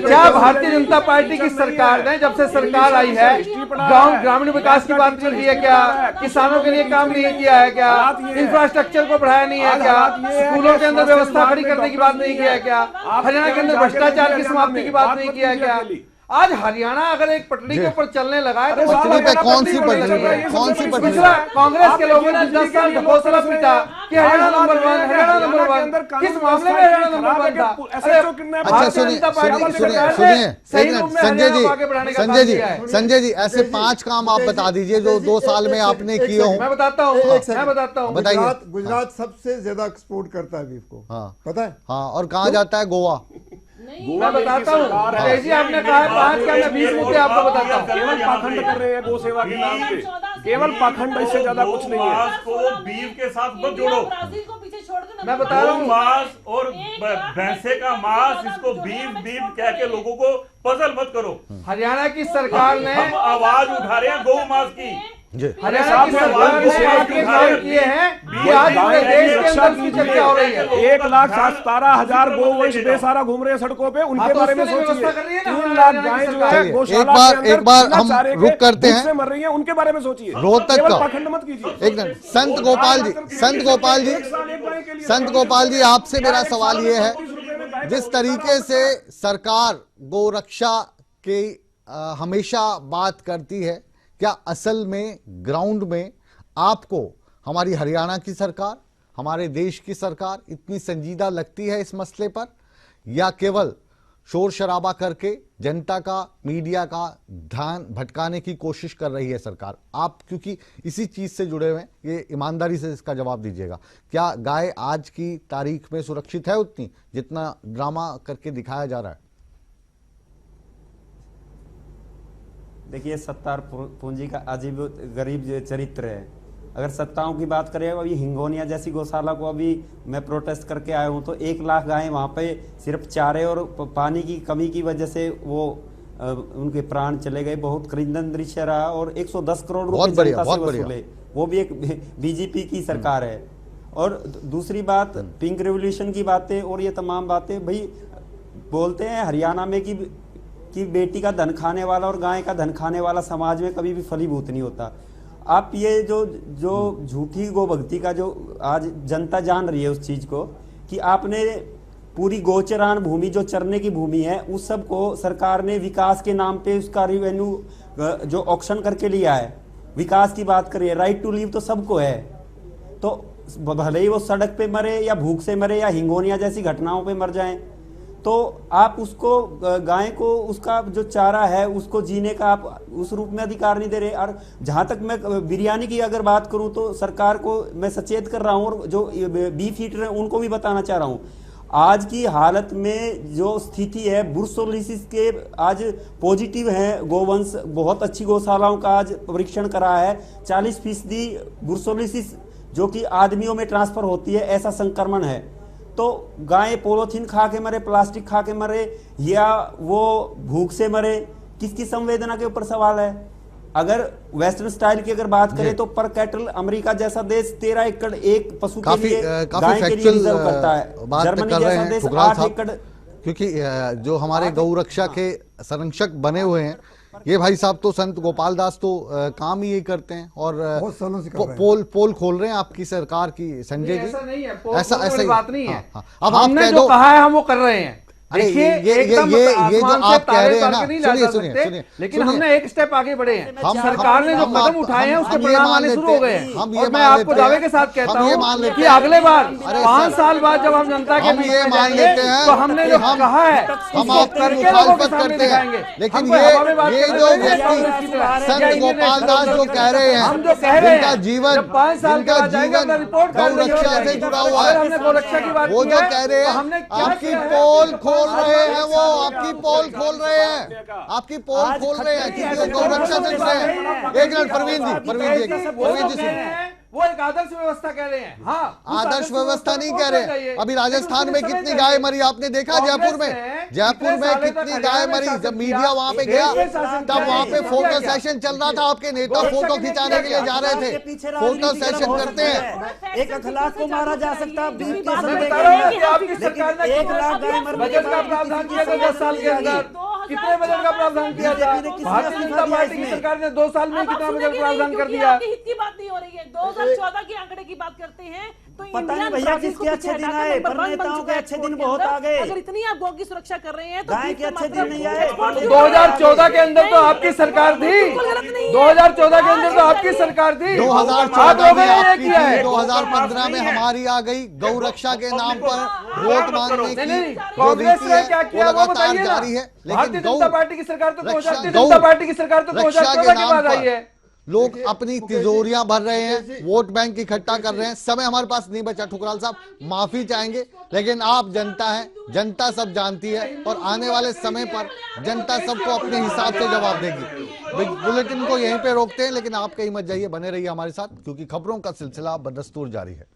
क्या भारतीय जनता पार्टी की सरकार ने जब से सरकार आई है गांव ग्रामीण विकास की बात चल रही है क्या? किसानों के लिए काम नहीं किया है क्या? इंफ्रास्ट्रक्चर को बढ़ाया नहीं है क्या? स्कूलों के अंदर व्यवस्था खड़ी करने की बात नहीं किया है क्या? हरियाणा के अंदर भ्रष्टाचार की समाप्ति की बात नहीं किया है क्या? आज हरियाणा अगर एक पटरी के ऊपर चलने लगा है तो पटरी पे कौन सी पटरी? कौन सी पटरी? कांग्रेस के लोगों ने 10 साल ढकोसला पीटा कि हरियाणा नंबर 1, हरियाणा नंबर 1, किस मामले में हरियाणा नंबर 1 था? अच्छा सुनिए संजय जी ऐसे 5 काम आप बता दीजिए जो 2 साल में आपने किए हो। मैं बताता हूँ, बताइए। गुजरात सबसे ज्यादा एक्सपोर्ट करता है बीफ को, पता है? हाँ, और कहाँ जाता है? गोवा। मैं बताता हूँ, आपने कहा 5 क्या, मैं 20 मुद्दे आपको बताता हूँ। केवल पाखंड कर रहे हैं गौ सेवा के नाम पे, केवल पाखंड, इससे ज्यादा कुछ नहीं है। को बीफ के साथ मत जोड़ो, मैं बता रहा हूँ, मांस और भैंसे का मांस, इसको बीफ कह के लोगों को पजल मत करो। हरियाणा की सरकार ने हम आवाज उठा रहे हैं गौ मांस की। हरियाणा की सरकार ने काम किए हैं कि आज पूरे देश के अंदर की चर्चा हो रही है। 1,17,000 गोवंश बेसहारा घूम रहे हैं सड़कों पे, उनके बारे में सोचिए। 3 लाख गायें जो है गौशाला के अंदर एक बार हम रुक करते हैं, मर रही हैं, उनके बारे में सोचिए। रोहतक का पाखंड मत कीजिए। एकदम। संत गोपाल जी आपसे मेरा सवाल ये है, जिस तरीके से सरकार गोरक्षा के हमेशा बात करती है, क्या असल में ग्राउंड में आपको हमारी हरियाणा की सरकार, हमारे देश की सरकार इतनी संजीदा लगती है इस मसले पर, या केवल शोर शराबा करके जनता का, मीडिया का ध्यान भटकाने की कोशिश कर रही है सरकार? आप क्योंकि इसी चीज से जुड़े हुए हैं, ये ईमानदारी से इसका जवाब दीजिएगा। क्या गाय आज की तारीख में सुरक्षित है उतनी जितना ड्रामा करके दिखाया जा रहा है? देखिए, सत्तार पूंजी का अजीब गरीब चरित्र है। अगर सत्ताओं की बात करें, अभी हिंगोनिया जैसी गौशाला को अभी मैं प्रोटेस्ट करके आया हूं, तो 1 लाख गायें वहां पे सिर्फ चारे और पानी की कमी की वजह से वो उनके प्राण चले गए। बहुत क्रिंदन दृश्य रहा, और 110 करोड़ रुपए जनता से वसूले, वो भी एक बीजेपी की सरकार है। और दूसरी बात, पिंक रेवोल्यूशन की बातें और ये तमाम बातें, भाई बोलते हैं हरियाणा में कि बेटी का धन खाने वाला और गाय का धन खाने वाला समाज में कभी भी फलीभूत नहीं होता। आप ये जो झूठी गो भक्ति का जो आज जनता जान रही है उस चीज को, कि आपने पूरी गोचरान भूमि जो चरने की भूमि है उस सब को सरकार ने विकास के नाम पे उसका रिवेन्यू जो ऑक्शन करके लिया है। विकास की बात करिए, राइट टू लिव तो सबको है, तो भले ही वो सड़क पे मरे या भूख से मरे या हिंगोनिया जैसी घटनाओं पे मर जाएं, तो आप उसको गाय को उसका जो चारा है उसको जीने का आप उस रूप में अधिकार नहीं दे रहे। और जहां तक मैं बिरयानी की अगर बात करूं तो सरकार को मैं सचेत कर रहा हूं, और जो बीफ ईटर हैं उनको भी बताना चाह रहा हूं, आज की हालत में जो स्थिति है ब्रुसेलोसिस के आज पॉजिटिव है गोवंश, बहुत अच्छी गौशालाओं का आज परीक्षण करा है, 40% ब्रुसेलोसिस जो कि आदमियों में ट्रांसफर होती है ऐसा संक्रमण है। तो गाय पॉलीथीन खा के मरे, प्लास्टिक खा के मरे, या वो भूख से मरे, किसकी संवेदना के ऊपर सवाल है? अगर वेस्टर्न स्टाइल की अगर बात करें तो पर कैटल अमेरिका जैसा देश 13 एकड़ एक पशु के लिए गाय के लिए रिजर्व करता है। बात जर्मनी कर रहे जैसा हैं देश ठुकराल 8 साहब, एकड़। क्योंकि जो हमारे गौ रक्षा के संरक्षक बने हुए हैं ये भाई साहब तो संत गोपाल दास तो काम ही यही करते हैं और पोल खोल रहे हैं आपकी सरकार की। संजय जी ऐसा नहीं है, ऐसा ही बात नहीं है। अब हमने जो कहा है हम वो कर रहे हैं। देखिए ये जो आप कह रहे हैं ना, सुनिए लेकिन हमने एक स्टेप आगे बढ़े हैं। सरकार ने जो कदम उठाए हैं उसके परिणाम आने शुरू हो गए हैं। और मैं आपको दावे के साथ कहता हूं कि अगले बार 5 साल बाद जब हम जनता के बीच में जाएंगे तो हमने जो कहा है हम आपकी मुखालफत करते हैं, लेकिन ये जो व्यक्ति संत गोपाल दास जो कह रहे हैं, हम जो कह रहे हैं जिनका जीवन 5 साल के बाद जाएंगे अपना रिपोर्ट गौ रक्षा से जुड़ा हुआ है, हमने गौ रक्षा की बात वो जो कह रहे हैं आपकी पोल खोल रहे हैं, वो आपकी पोल खोल रहे हैं, आपकी पोल खोल रहे हैं क्योंकि वो गौ रक्षा से जुड़े हैं। एक मिनट प्रवीण जी सुनिए, वो एक आदर्श व्यवस्था कह रहे हैं। हाँ, आदर्श व्यवस्था नहीं कह रहे। अभी राजस्थान में कितनी गाय मरी आपने देखा? जयपुर में कितनी गाय मरी? जब मीडिया वहां पे गया तब वहां पे फोटो सेशन चल रहा था, आपके नेता फोटो खिंचाने के लिए जा रहे थे। फोटो सेशन करते हैं। एक अखलाक को मारा जा सकता, आपकी सरकार ने 1 लाख गाय बजट का प्रावधान किया था 10 साल के अंदर। कितने बजट का प्रावधान किया था? भारतीय जनता पार्टी की सरकार ने 2 साल में कितना बजट प्रावधान कर दिया? इतनी बात नहीं हो रही है। 2014 के आंकड़े की बात करते हैं तो पता नहीं भैया किसके अच्छे दिन आए, पर नेताओं के अच्छे दिन बहुत आ गए। अगर इतनी आप गौ की सुरक्षा कर रहे हैं तो गाय के अच्छे दिन नहीं आए। 2014 के अंदर तो आपकी सरकार थी, 2014 के अंदर तो आपकी सरकार थी, 2014 में आपकी थी, 2015 में हमारी आ गई। गौ रक्षा के नाम पर वोट मांगने की कांग्रेस ने क्या किया वो लगातार जारी है। भारतीय जनता पार्टी की सरकार तो 2014 के बाद आई है। लोग अपनी तिजोरियां भर रहे हैं, वोट बैंक इकट्ठा कर रहे हैं। समय हमारे पास नहीं बचा। ठुकराल साहब माफी चाहेंगे, लेकिन आप जनता हैं, जनता सब जानती है और आने वाले समय पर जनता सबको अपने हिसाब से जवाब देगी। बिग बुलेटिन को यहीं पे रोकते हैं, लेकिन आप कहीं मत जाइए, बने रहिए हमारे साथ क्योंकि खबरों का सिलसिला बदस्तूर जारी है।